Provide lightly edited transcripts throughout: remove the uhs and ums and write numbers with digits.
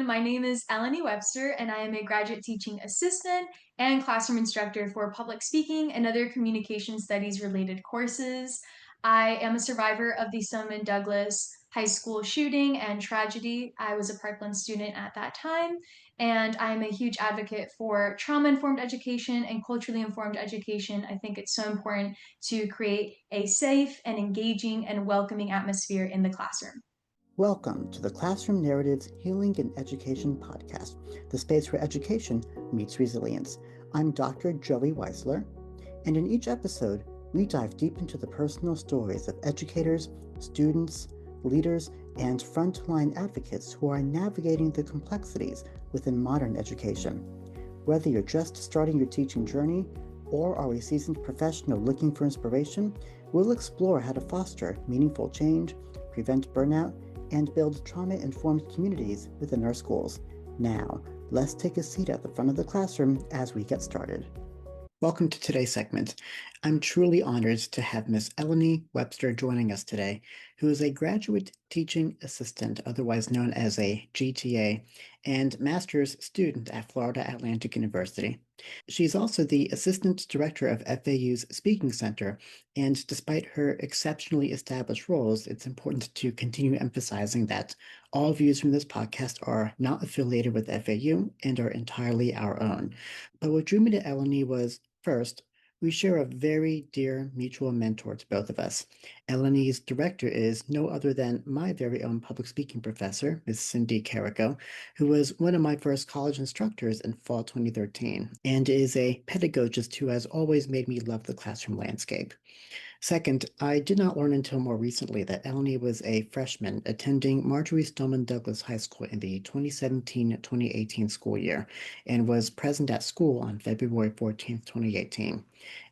everyone. My name is Eleni Webster, and I am a graduate teaching assistant and classroom instructor for public speaking and other communication studies related courses. I am a survivor of the Stoneman Douglas high school shooting and tragedy. I was a Parkland student at that time, and I'm a huge advocate for trauma informed education and culturally informed education. I think it's so important to create a safe and engaging and welcoming atmosphere in the classroom. Welcome to the Classroom Narratives Healing and Education podcast, the space where education meets resilience. I'm Dr. Joey Weisler, and in each episode, we dive deep into the personal stories of educators, students, leaders, and frontline advocates who are navigating the complexities within modern education. Whether you're just starting your teaching journey or are a seasoned professional looking for inspiration, we'll explore how to foster meaningful change, prevent burnout, and build trauma-informed communities within our schools. Now, let's take a seat at the front of the classroom as we get started. Welcome to today's segment. I'm truly honored to have Miss Eleni Webster joining us today, who is a graduate teaching assistant, otherwise known as a GTA, and master's student at Florida Atlantic University. She's also the assistant director of FAU's Speaking Center, and despite her exceptionally established roles, it's important to continue emphasizing that all views from this podcast are not affiliated with FAU and are entirely our own. But what drew me to Eleni was, first, we share a very dear mutual mentor to both of us. Eleni's director is no other than my very own public speaking professor, Ms. Cindy Carrico, who was one of my first college instructors in fall 2013, and is a pedagogist who has always made me love the classroom landscape. Second, I did not learn until more recently that Eleni was a freshman attending Marjory Stoneman Douglas High School in the 2017-2018 school year and was present at school on February 14th, 2018.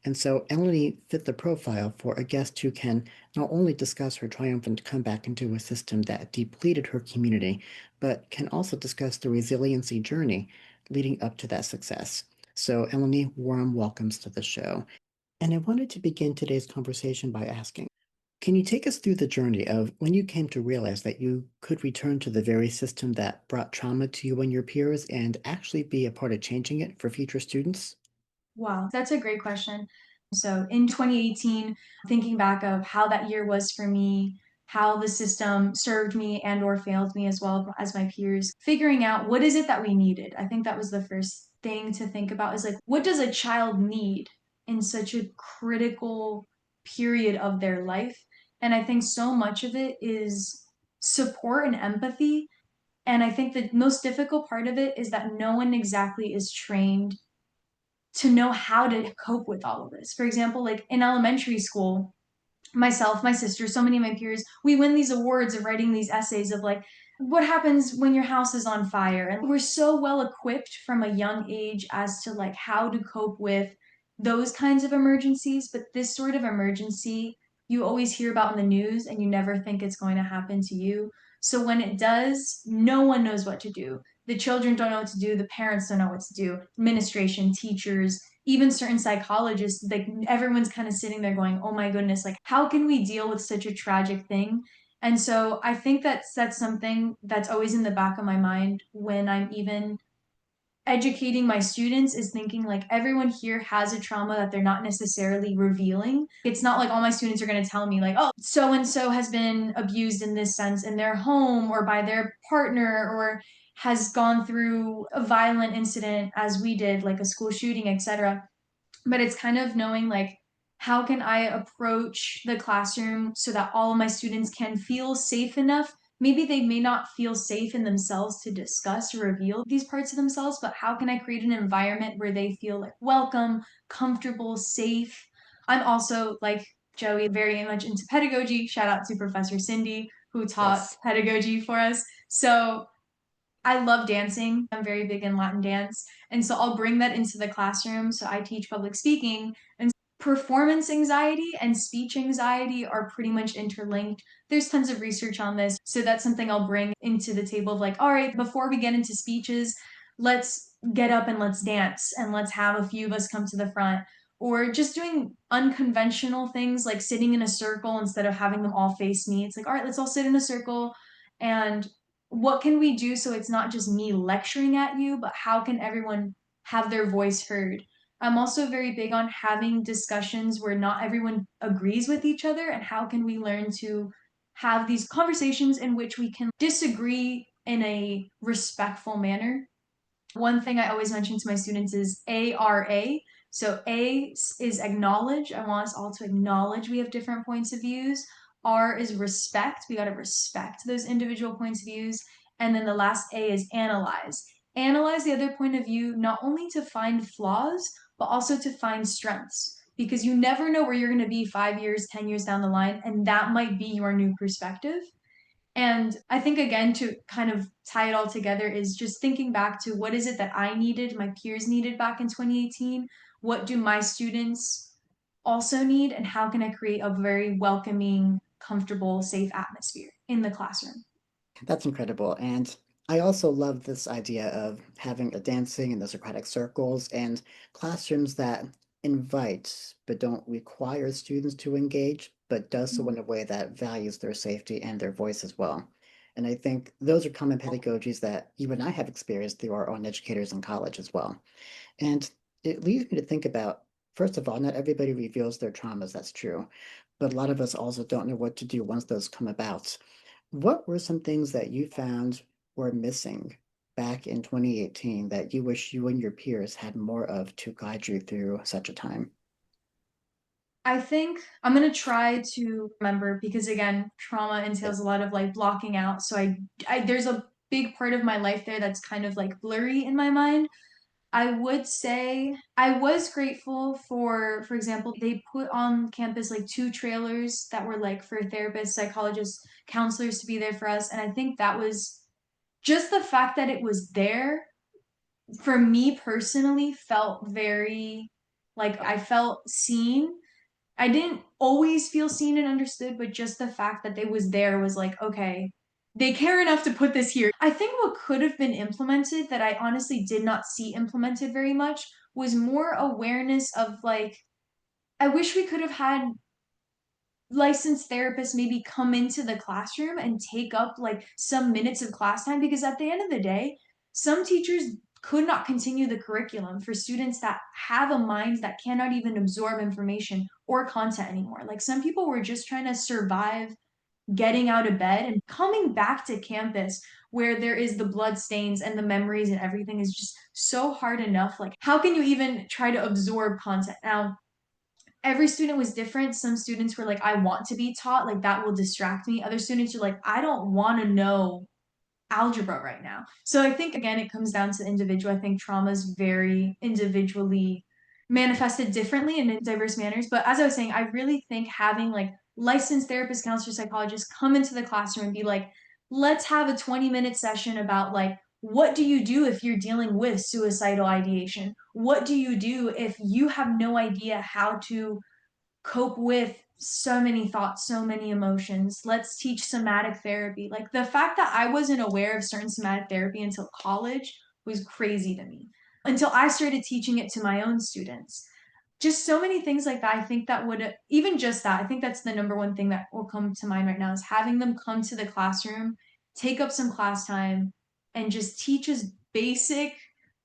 And so Eleni fit the profile for a guest who can not only discuss her triumphant comeback into a system that depleted her community, but can also discuss the resiliency journey leading up to that success. So Eleni, warm welcomes to the show. And I wanted to begin today's conversation by asking, can you take us through the journey of when you came to realize that you could return to the very system that brought trauma to you and your peers and actually be a part of changing it for future students? Wow, that's a great question. So in 2018, thinking back of how that year was for me, how the system served me and or failed me as well as my peers, figuring out what is it that we needed. I think that was the first thing to think about is like, what does a child need in such a critical period of their life? And I think so much of it is support and empathy. And I think the most difficult part of it is that no one exactly is trained to know how to cope with all of this. For example, like in elementary school, myself, my sister, so many of my peers, we win these awards of writing these essays of like, what happens when your house is on fire? And we're so well equipped from a young age as to like how to cope with those kinds of emergencies. But this sort of emergency, you always hear about in the news and you never think it's going to happen to you. So when it does, no one knows what to do. The children don't know what to do. The parents don't know what to do. Administration, teachers, even certain psychologists, like everyone's kind of sitting there going, oh my goodness, like how can we deal with such a tragic thing? And so I think that's something that's always in the back of my mind when I'm even educating my students is thinking like everyone here has a trauma that they're not necessarily revealing. It's not like all my students are going to tell me like, oh, so and so has been abused in this sense in their home or by their partner or has gone through a violent incident as we did, like a school shooting, etc. But it's kind of knowing like how can I approach the classroom so that all of my students can feel safe enough. Maybe they may not feel safe in themselves to discuss or reveal these parts of themselves, but how can I create an environment where they feel like welcome, comfortable, safe? I'm also like Joey, very much into pedagogy. Shout out to Professor Cindy, who taught Yes. pedagogy for us. So I love dancing. I'm very big in Latin dance. And so I'll bring that into the classroom. So I teach public speaking, and performance anxiety and speech anxiety are pretty much interlinked. There's tons of research on this. So that's something I'll bring into the table of like, all right, before we get into speeches, let's get up and let's dance and let's have a few of us come to the front. Or just doing unconventional things like sitting in a circle instead of having them all face me. It's like, all right, let's all sit in a circle and what can we do so it's not just me lecturing at you, but how can everyone have their voice heard? I'm also very big on having discussions where not everyone agrees with each other, and how can we learn to have these conversations in which we can disagree in a respectful manner. One thing I always mention to my students is ARA. So A is acknowledge. I want us all to acknowledge we have different points of views. R is respect. We got to respect those individual points of views. And then the last A is analyze. Analyze the other point of view, not only to find flaws, but also to find strengths. Because you never know where you're going to be 5 years, 10 years down the line, and that might be your new perspective. And I think, again, to kind of tie it all together, is just thinking back to what is it that I needed, my peers needed back in 2018? What do my students also need? And how can I create a very welcoming, comfortable, safe atmosphere in the classroom? That's incredible. And I also love this idea of having a dancing in the Socratic circles and classrooms that invite but don't require students to engage, but does so in a way that values their safety and their voice as well. And I think those are common pedagogies that you and I have experienced through our own educators in college as well. And it leads me to think about, first of all, not everybody reveals their traumas, that's true. But a lot of us also don't know what to do once those come about. What were some things that you found were missing back in 2018 that you wish you and your peers had more of to guide you through such a time? I think I'm going to try to remember, because again, trauma Yeah. entails a lot of like blocking out. So there's a big part of my life there that's kind of like blurry in my mind. I would say I was grateful for example, they put on campus like two trailers that were like for therapists, psychologists, counselors to be there for us. And I think that was just the fact that it was there for me personally felt very, like, I felt seen. I didn't always feel seen and understood, but just the fact that they was there was like, okay, they care enough to put this here. I think what could have been implemented that I honestly did not see implemented very much was more awareness of like, I wish we could have had licensed therapists maybe come into the classroom and take up like some minutes of class time, because at the end of the day, some teachers could not continue the curriculum for students that have a mind that cannot even absorb information or content anymore. Like, some people were just trying to survive getting out of bed and coming back to campus where there is the blood stains and the memories and everything is just so hard enough. Like, how can you even try to absorb content? Now, every student was different. Some students were like, I want to be taught, like that will distract me. Other students are like, I don't want to know algebra right now. So I think, again, it comes down to the individual. I think trauma is very individually manifested differently and in diverse manners. But as I was saying, I really think having like licensed therapists, counselors, psychologists come into the classroom and be like, let's have a 20-minute session about like, what do you do if you're dealing with suicidal ideation? What do you do if you have no idea how to cope with so many thoughts, so many emotions? Let's teach somatic therapy. Like, the fact that I wasn't aware of certain somatic therapy until college was crazy to me, until I started teaching it to my own students. Just so many things like that. I think that would, even just that, I think that's the number one thing that will come to mind right now, is having them come to the classroom, take up some class time, and just teach us basic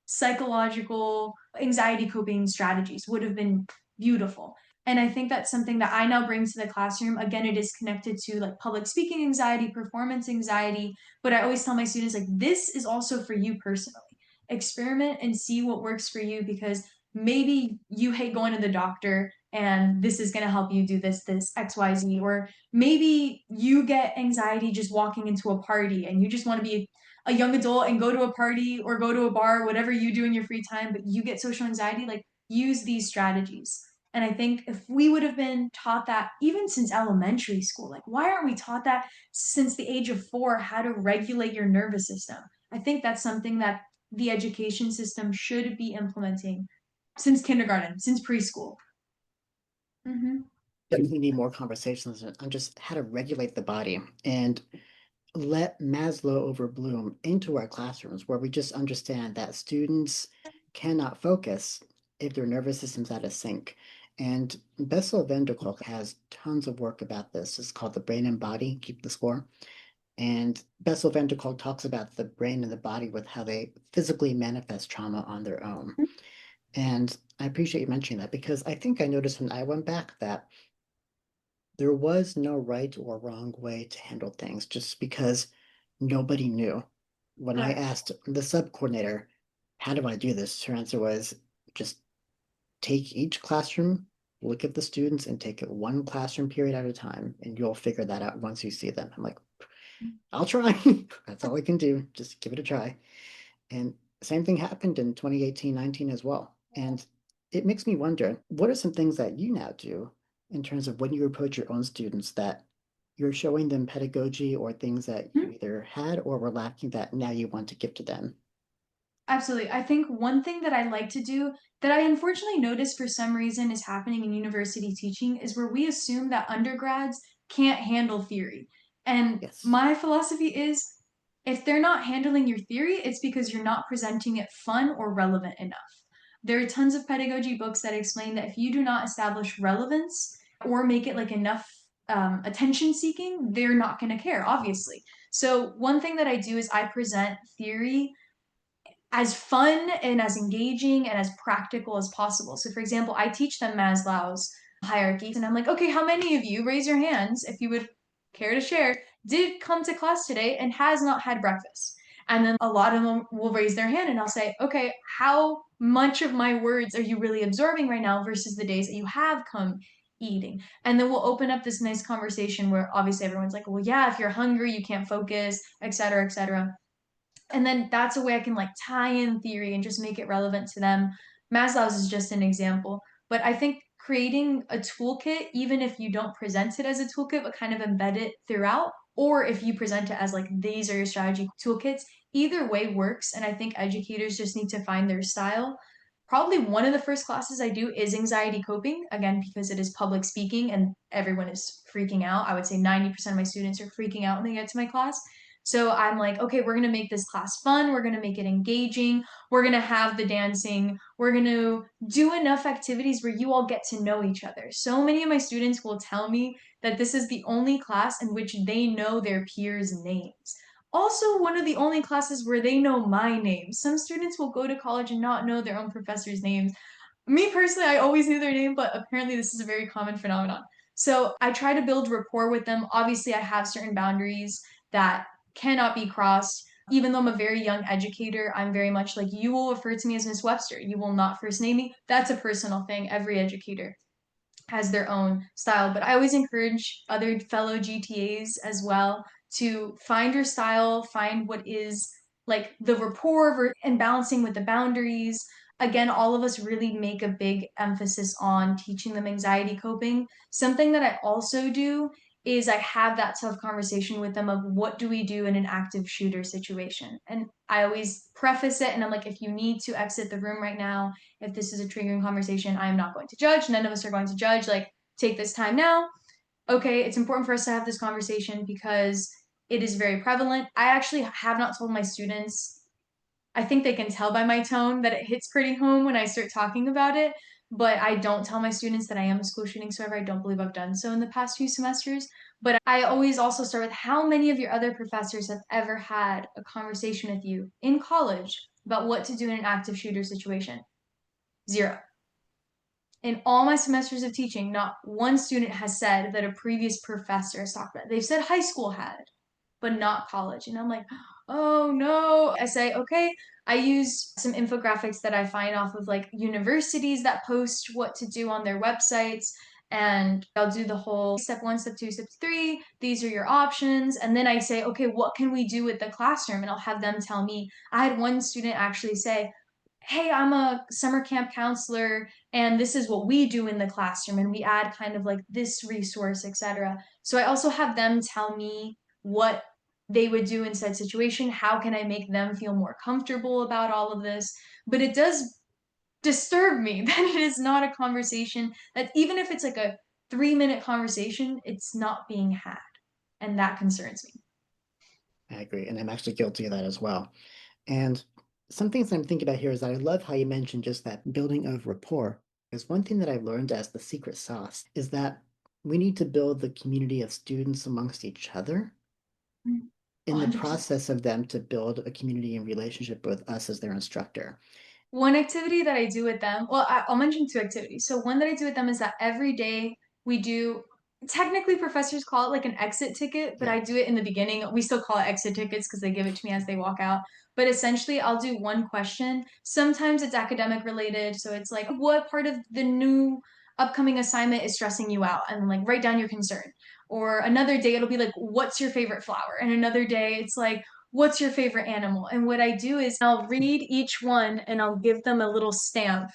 psychological anxiety coping strategies would have been beautiful. And I think that's something that I now bring to the classroom. Again, it is connected to like public speaking anxiety, performance anxiety, but I always tell my students, like, this is also for you personally. Experiment and see what works for you, because maybe you hate going to the doctor and this is going to help you do this XYZ. Or maybe you get anxiety just walking into a party and you just want to be a young adult and go to a party or go to a bar, whatever you do in your free time, but you get social anxiety. Like, use these strategies. And I think if we would have been taught that even since elementary school, like, why aren't we taught that since the age of 4, how to regulate your nervous system? I think that's something that the education system should be implementing since kindergarten, since preschool. Mm-hmm. Definitely need more conversations on just how to regulate the body and let Maslow over Bloom into our classrooms where we just understand that students cannot focus if their nervous system's out of sync. And Bessel van der Kolk has tons of work about this. It's called The Brain and Body, Keep the Score. And Bessel van der Kolk talks about the brain and the body with how they physically manifest trauma on their own. And I appreciate you mentioning that because I think I noticed when I went back that there was no right or wrong way to handle things just because nobody knew. When I Correct. asked the sub coordinator, how do I do this? Her answer was just take each classroom, look at the students, and take it one classroom period at a time, and you'll figure that out once you see them. I'm like, I'll try. That's all I can do. Just give it a try. And same thing happened in 2018-19 as well. And it makes me wonder, what are some things that you now do in terms of when you approach your own students that you're showing them pedagogy or things that you either had or were lacking that now you want to give to them? Absolutely. I think one thing that I like to do that I unfortunately notice for some reason is happening in university teaching is where we assume that undergrads can't handle theory. And Yes. my philosophy is if they're not handling your theory, it's because you're not presenting it fun or relevant enough. There are tons of pedagogy books that explain that if you do not establish relevance or make it like enough attention seeking, they're not going to care, obviously. So, one thing that I do is I present theory as fun and as engaging and as practical as possible. So, for example, I teach them Maslow's hierarchy, and I'm like, okay, how many of you, raise your hands if you would care to share, did come to class today and has not had breakfast? And then a lot of them will raise their hand, and I'll say, okay, how much of my words are you really absorbing right now versus the days that you have come eating? And then we'll open up this nice conversation where obviously everyone's like, well, yeah, if you're hungry, you can't focus, et cetera, et cetera. And then that's a way I can like tie in theory and just make it relevant to them. Maslow's is just an example, but I think creating a toolkit, even if you don't present it as a toolkit, but kind of embed it throughout, or if you present it as like these are your strategy toolkits, either way works. And I think educators just need to find their style. Probably one of the first classes I do is anxiety coping, again, because it is public speaking and everyone is freaking out. I would say 90% of my students are freaking out when they get to my class. So I'm like, okay, we're going to make this class fun. We're going to make it engaging. We're going to have the dancing. We're going to do enough activities where you all get to know each other. So many of my students will tell me that this is the only class in which they know their peers' names. Also, one of the only classes where they know my name. Some students will go to college and not know their own professor's names. Me personally, I always knew their name, but apparently this is a very common phenomenon. So I try to build rapport with them. Obviously, I have certain boundaries that cannot be crossed. Even though I'm a very young educator, I'm very much like, you will refer to me as Miss Webster. You will not first name me. That's a personal thing. Every educator has their own style, but I always encourage other fellow GTAs as well to find your style, find what is like the rapport and balancing with the boundaries. Again, all of us really make a big emphasis on teaching them anxiety coping. Something that I also do is I have that tough conversation with them of what do we do in an active shooter situation. And I always preface it and I'm like, if you need to exit the room right now, if this is a triggering conversation, I am not going to judge. None of us are going to judge. Like, take this time now. Okay, it's important for us to have this conversation because it is very prevalent. I actually have not told my students. I think they can tell by my tone that it hits pretty home when I start talking about it. But I don't tell my students that I am a school shooting survivor. I don't believe I've done so in the past few semesters. But I always also start with how many of your other professors have ever had a conversation with you in college about what to do in an active shooter situation? Zero. In all my semesters of teaching, not one student has said that a previous professor has talked about it. They've said high school had, but not college. And I'm like, oh no. I say, okay, I use some infographics that I find off of like universities that post what to do on their websites. And I'll do the whole step one, step two, step three. These are your options. And then I say, okay, what can we do with the classroom? And I'll have them tell me. I had one student actually say, hey, I'm a summer camp counselor and this is what we do in the classroom and we add kind of like this resource, etc. So I also have them tell me what they would do in said situation. How can I make them feel more comfortable about all of this? But it does disturb me that it is not a conversation that even if it's like a 3-minute conversation, it's not being had. And that concerns me. I agree. And I'm actually guilty of that as well. And some things I'm thinking about here is that I love how you mentioned just that building of rapport. Because one thing that I've learned as the secret sauce is that we need to build the community of students amongst each other in the 100%. process of them to build a community and relationship with us as their instructor? One activity that I do with them, well, I'll mention two activities. So one that I do with them is that every day we do, technically professors call it like an exit ticket, but Yeah. I do it in the beginning. We still call it exit tickets because they give it to me as they walk out. But essentially, I'll do one question. Sometimes it's academic related. So it's like, what part of the new upcoming assignment is stressing you out? And like write down your concern. Or another day, it'll be like, what's your favorite flower? And another day, it's like, what's your favorite animal? And what I do is I'll read each one and I'll give them a little stamp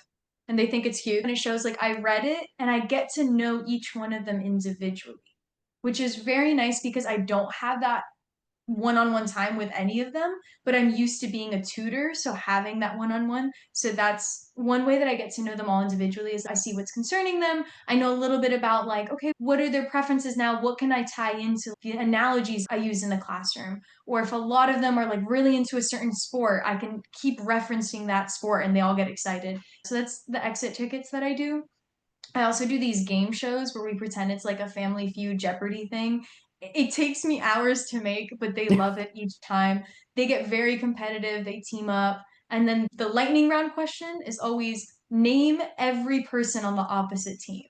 and they think it's cute. And it shows like I read it and I get to know each one of them individually, which is very nice because I don't have that one-on-one time with any of them, but I'm used to being a tutor, so having that one-on-one. So that's one way that I get to know them all individually is I see what's concerning them. I know a little bit about like, okay, what are their preferences now? What can I tie into the analogies I use in the classroom? Or if a lot of them are like really into a certain sport, I can keep referencing that sport and they all get excited. So that's the exit tickets that I do. I also do these game shows where we pretend it's like a Family Feud Jeopardy thing. It takes me hours to make, but they love it each time. They get very competitive, they team up. And then the lightning round question is always name every person on the opposite team.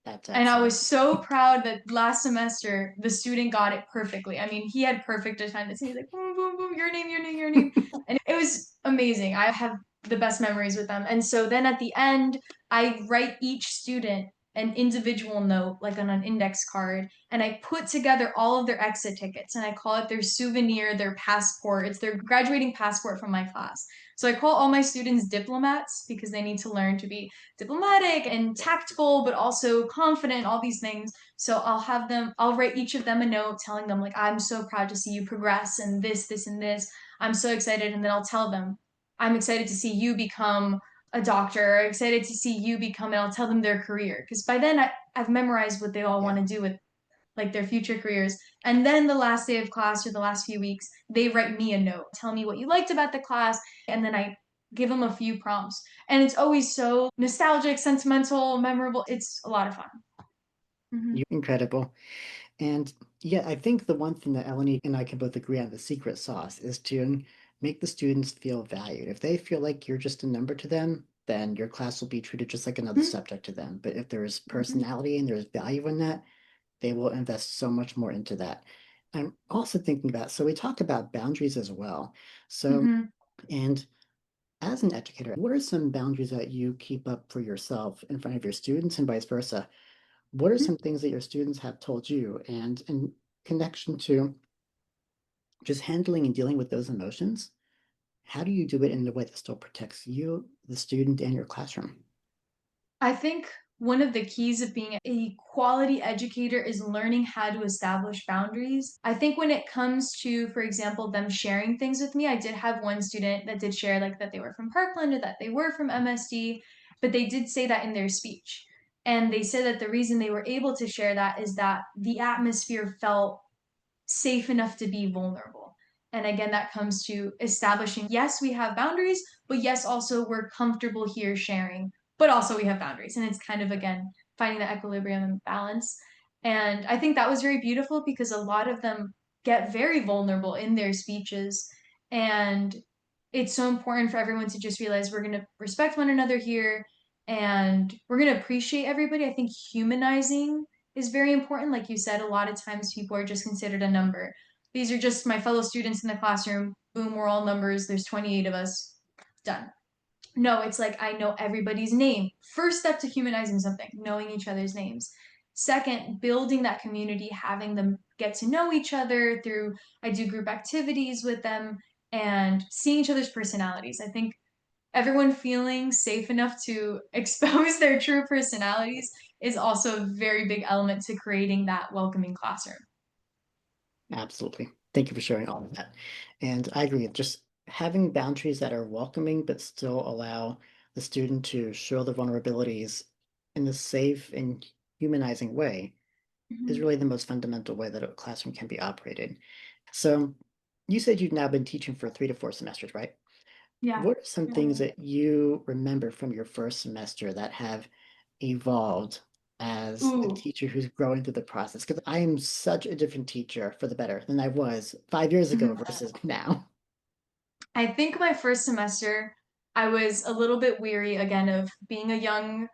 That's And I was excellent. so proud that last semester the student got it perfectly. I mean, he had perfect attendance. He's like, boom, boom, boom, your name, your name, your name. And it was amazing. I have the best memories with them. And so then at the end, I write each student an individual note, like on an index card, and I put together all of their exit tickets and I call it their souvenir, their passport. It's their graduating passport from my class. So I call all my students diplomats because they need to learn to be diplomatic and tactful, but also confident, all these things. So I'll write each of them a note telling them, like, I'm so proud to see you progress and this, and this. I'm so excited. And then I'll tell them, I'm excited to see you become a doctor, excited to see you become, and I'll tell them their career. Because by then I've memorized what they all Yeah. want to do with like their future careers. And then the last day of class or the last few weeks, they write me a note, tell me what you liked about the class, and then I give them a few prompts. And it's always so nostalgic, sentimental, memorable. It's a lot of fun. Mm-hmm. You're incredible. And yeah, I think the one thing that Eleni and I can both agree on, the secret sauce, is to make the students feel valued. If they feel like you're just a number to them, then your class will be treated just like another subject to them. But if there's Mm-hmm. personality and there's value in that, they will invest so much more into that. I'm also thinking about, so we talk about boundaries as well. So, Mm-hmm. and as an educator, what are some boundaries that you keep up for yourself in front of your students and vice versa? What are Mm-hmm. some things that your students have told you? And in connection to just handling and dealing with those emotions, how do you do it in a way that still protects you, the student, and your classroom? I think one of the keys of being a quality educator is learning how to establish boundaries. I think when it comes to, for example, them sharing things with me, I did have one student that did share like that they were from Parkland or that they were from MSD, but they did say that in their speech. And they said that the reason they were able to share that is that the atmosphere felt safe enough to be vulnerable. And again, that comes to establishing yes, we have boundaries, but yes, also we're comfortable here sharing, but also we have boundaries. And it's kind of, again, finding that equilibrium and balance. And I think that was very beautiful because a lot of them get very vulnerable in their speeches. And it's so important for everyone to just realize we're going to respect one another here and we're going to appreciate everybody. I think humanizing is very important. Like you said, a lot of times people are just considered a number. These are just my fellow students in the classroom. Boom, we're all numbers. There's 28 of us. Done. No, it's like I know everybody's name. First step to humanizing something, knowing each other's names. Second, building that community, having them get to know each other through, I do group activities with them and seeing each other's personalities. I think everyone feeling safe enough to expose their true personalities is also a very big element to creating that welcoming classroom. Absolutely. Thank you for sharing all of that. And I agree, just having boundaries that are welcoming but still allow the student to show their vulnerabilities in a safe and humanizing way is Mm-hmm. really the most fundamental way that a classroom can be operated. So you said you've now been teaching for 3 to 4 semesters, right? Yeah. What are some things that you remember from your first semester that have evolved as a Ooh. teacher who's growing through the process? Because I am such a different teacher for the better than I was 5 years ago Mhm. versus now. I think my first semester, I was a little bit weary again of being a young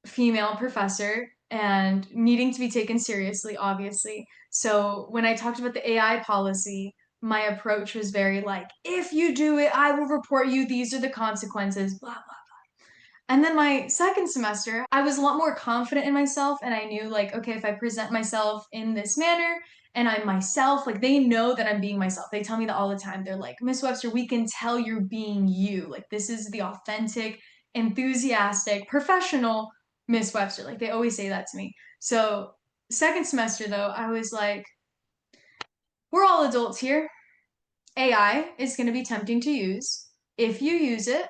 female professor and needing to be taken seriously, obviously. So when I talked about the AI policy, my approach was very like, if you do it, I will report you. These are the consequences, blah, blah. And then my second semester, I was a lot more confident in myself. And I knew, like, okay, if I present myself in this manner and I'm myself, like, they know that I'm being myself. They tell me that all the time. They're like, Miss Webster, we can tell you're being you. Like, this is the authentic, enthusiastic, professional Miss Webster. Like, they always say that to me. So, second semester, though, I was like, we're all adults here. AI is going to be tempting to use. If you use it,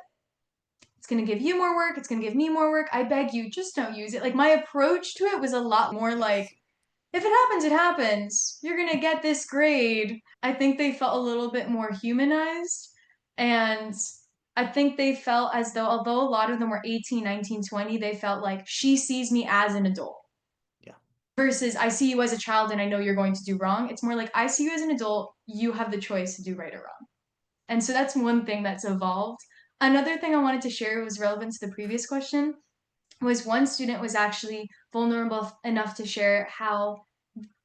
it's going to give you more work. It's going to give me more work. I beg you, just don't use it. Like my approach to it was a lot more like, Yes. if it happens, it happens. You're going to get this grade. I think they felt a little bit more humanized. And I think they felt as though, although a lot of them were 18, 19, 20, they felt like she sees me as an adult Yeah. versus I see you as a child and I know you're going to do wrong. It's more like I see you as an adult. You have the choice to do right or wrong. And so that's one thing that's evolved. Another thing I wanted to share was relevant to the previous question was one student was actually vulnerable enough to share how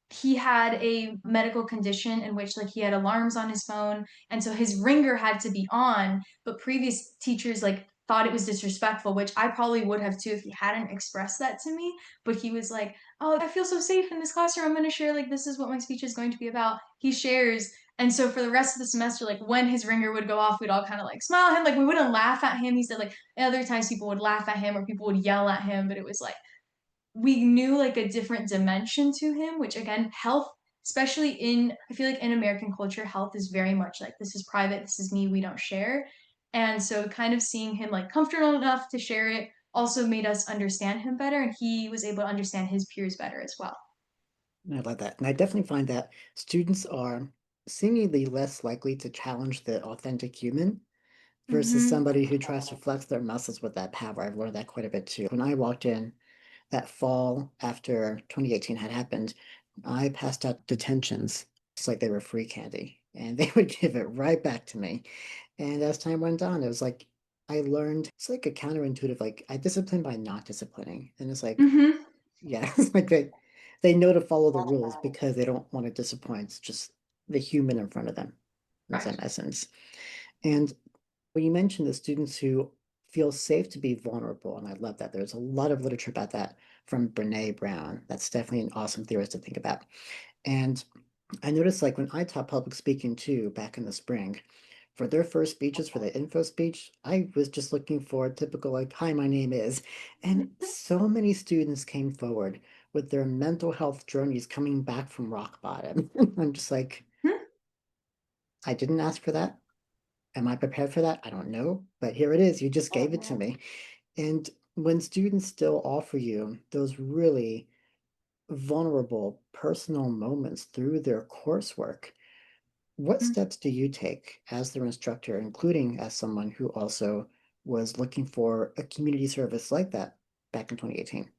he had a medical condition in which like he had alarms on his phone and so his ringer had to be on, but previous teachers like thought it was disrespectful, which I probably would have too if he hadn't expressed that to me. But he was like, oh, I feel so safe in this classroom, I'm going to share, like, this is what my speech is going to be about. He shares. And so for the rest of the semester, like when his ringer would go off, we'd all kind of like smile at him, like we wouldn't laugh at him. He said like other times people would laugh at him or people would yell at him, but it was like we knew like a different dimension to him, which again, health, especially in, I feel like in American culture, health is very much like, this is private, this is me, we don't share. And so kind of seeing him like comfortable enough to share it also made us understand him better. And he was able to understand his peers better as well. I love that. And I definitely find that students are seemingly less likely to challenge the authentic human versus Mm-hmm. somebody who tries to flex their muscles with that power. I've learned that quite a bit too. When I walked in that fall after 2018 had happened, I passed out detentions. It's like they were free candy, and they would give it right back to me. And as time went on, it was like I learned it's like a counterintuitive, like I discipline by not disciplining. And it's like, Mm-hmm. yeah, it's like they know to follow the rules because they don't want to disappoint. It's just the human in front of them in some Right. essence. And when you mentioned the students who feel safe to be vulnerable, and I love that. There's a lot of literature about that from Brene Brown. That's definitely an awesome theorist to think about. And I noticed like when I taught public speaking too back in the spring, for their first speeches for the info speech, I was just looking for a typical like, hi, my name is. And so many students came forward with their mental health journeys coming back from rock bottom. I'm just like, I didn't ask for that. Am I prepared for that? I don't know, but here it is. You just gave it to me. And when students still offer you those really vulnerable personal moments through their coursework, what steps do you take as their instructor, including as someone who also was looking for a community service like that back in 2018?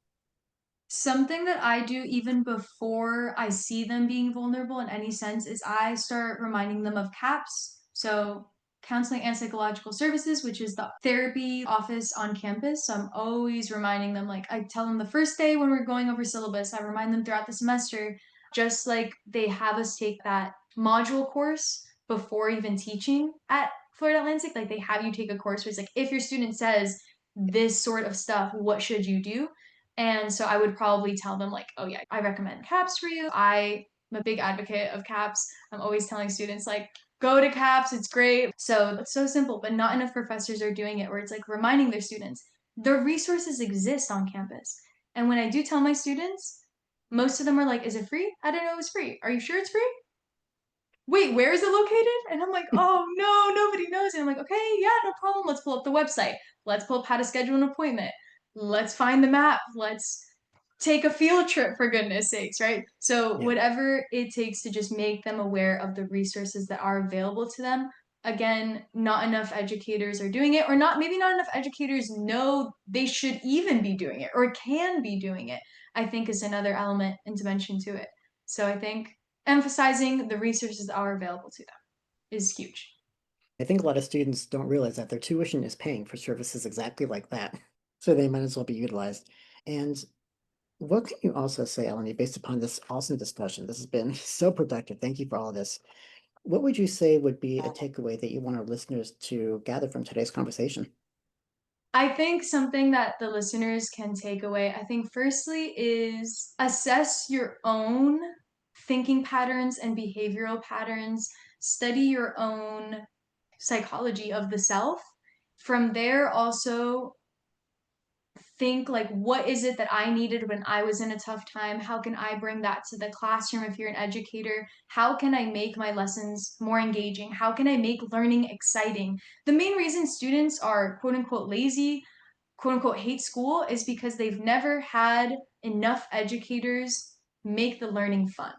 Something that I do even before I see them being vulnerable in any sense is I start reminding them of CAPS. So, Counseling and Psychological Services, which is the therapy office on campus. So, I'm always reminding them, like, I tell them the first day when we're going over syllabus, I remind them throughout the semester, just like they have us take that module course before even teaching at Florida Atlantic. Like, they have you take a course where it's like, if your student says this sort of stuff, what should you do? And so I would probably tell them, like, oh, yeah, I recommend CAPS for you. I'm a big advocate of CAPS. I'm always telling students, like, go to CAPS, it's great. So it's so simple, but not enough professors are doing it, where it's like reminding their students the resources exist on campus. And when I do tell my students, most of them are like, is it free? I didn't know it was free. Are you sure it's free? Wait, where is it located? And I'm like, oh no, nobody knows. And I'm like, okay, yeah, no problem. Let's pull up the website. Let's pull up how to schedule an appointment. Let's find the map. Let's take a field trip for goodness sakes, right? So Yeah. whatever it takes to just make them aware of the resources that are available to them, again, not enough educators are doing it, or maybe not enough educators know they should even be doing it or can be doing it, I think is another element and dimension to it. So I think emphasizing the resources that are available to them is huge. I think a lot of students don't realize that their tuition is paying for services exactly like that, so they might as well be utilized. And what can you also say, Eleni, based upon this awesome discussion? This has been so productive. Thank you for all this. What would you say would be a takeaway that you want our listeners to gather from today's conversation? I think something that the listeners can take away, I think, firstly, is assess your own thinking patterns and behavioral patterns, study your own psychology of the self. From there, also think like, what is it that I needed when I was in a tough time? How can I bring that to the classroom if you're an educator? How can I make my lessons more engaging? How can I make learning exciting? The main reason students are quote unquote lazy, quote unquote hate school, is because they've never had enough educators make the learning fun,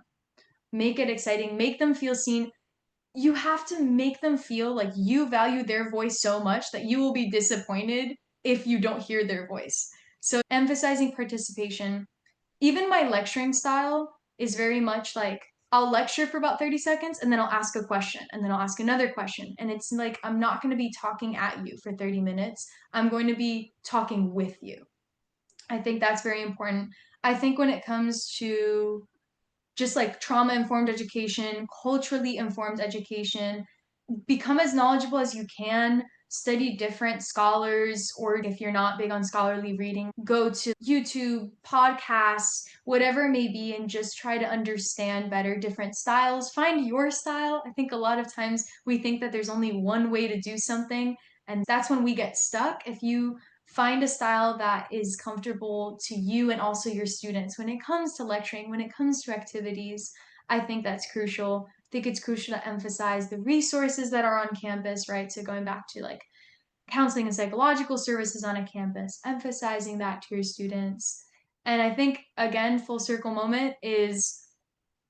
make it exciting, make them feel seen. You have to make them feel like you value their voice so much that you will be disappointed if you don't hear their voice. So emphasizing participation. Even my lecturing style is very much like I'll lecture for about 30 seconds and then I'll ask a question and then I'll ask another question. And it's like I'm not going to be talking at you for 30 minutes. I'm going to be talking with you. I think that's very important. I think when it comes to just like trauma informed education, culturally informed education, become as knowledgeable as you can, study different scholars, or if you're not big on scholarly reading, go to YouTube, podcasts, whatever it may be, and just try to understand better different styles. Find your style. I think a lot of times we think that there's only one way to do something, and that's when we get stuck. If you find a style that is comfortable to you and also your students when it comes to lecturing, when it comes to activities, I think that's crucial. I think it's crucial to emphasize the resources that are on campus, right? So going back to like counseling and psychological services on a campus, emphasizing that to your students. And I think again, full circle moment is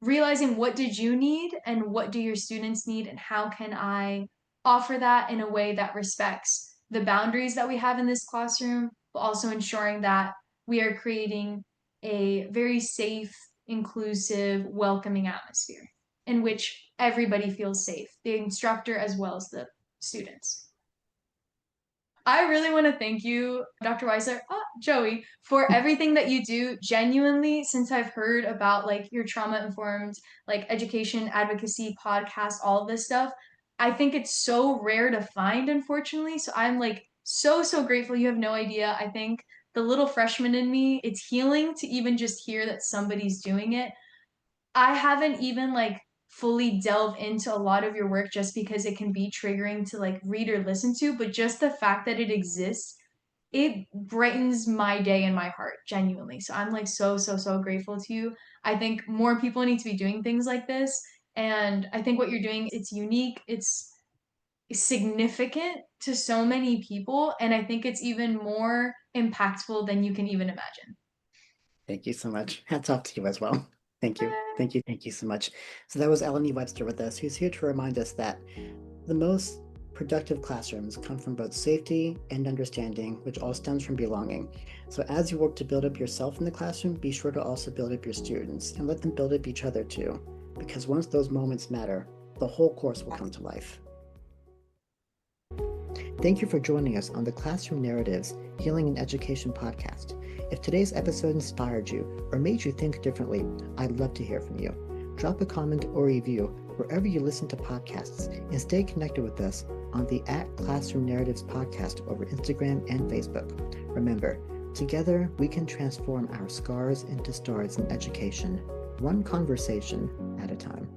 realizing what did you need and what do your students need and how can I offer that in a way that respects the boundaries that we have in this classroom, but also ensuring that we are creating a very safe, inclusive, welcoming atmosphere in which everybody feels safe, the instructor as well as the students. I really want to thank you, Dr. Weisler, Joey, for everything that you do. Genuinely, since I've heard about like your trauma informed, like education advocacy podcast, all this stuff, I think it's so rare to find, unfortunately. So I'm like so grateful. You have no idea. I think the little freshman in me, it's healing to even just hear that somebody's doing it. I haven't even like fully delve into a lot of your work just because it can be triggering to like read or listen to, but just the fact that it exists, it brightens my day and my heart genuinely. So I'm like so grateful to you. I think more people need to be doing things like this, and I think what you're doing, it's unique, it's significant to so many people, and I think it's even more impactful than you can even imagine. Thank you so much. Hats off to you as well. Thank you. Thank you. Thank you so much. So that was Eleni Webster with us, who's here to remind us that the most productive classrooms come from both safety and understanding, which all stems from belonging. So as you work to build up yourself in the classroom, be sure to also build up your students and let them build up each other too. Because once those moments matter, the whole course will come to life. Thank you for joining us on the Classroom Narratives Healing in Education podcast. If today's episode inspired you or made you think differently, I'd love to hear from you. Drop a comment or review wherever you listen to podcasts and stay connected with us on the @Classroom Narratives podcast over Instagram and Facebook. Remember, together we can transform our scars into stars in education, one conversation at a time.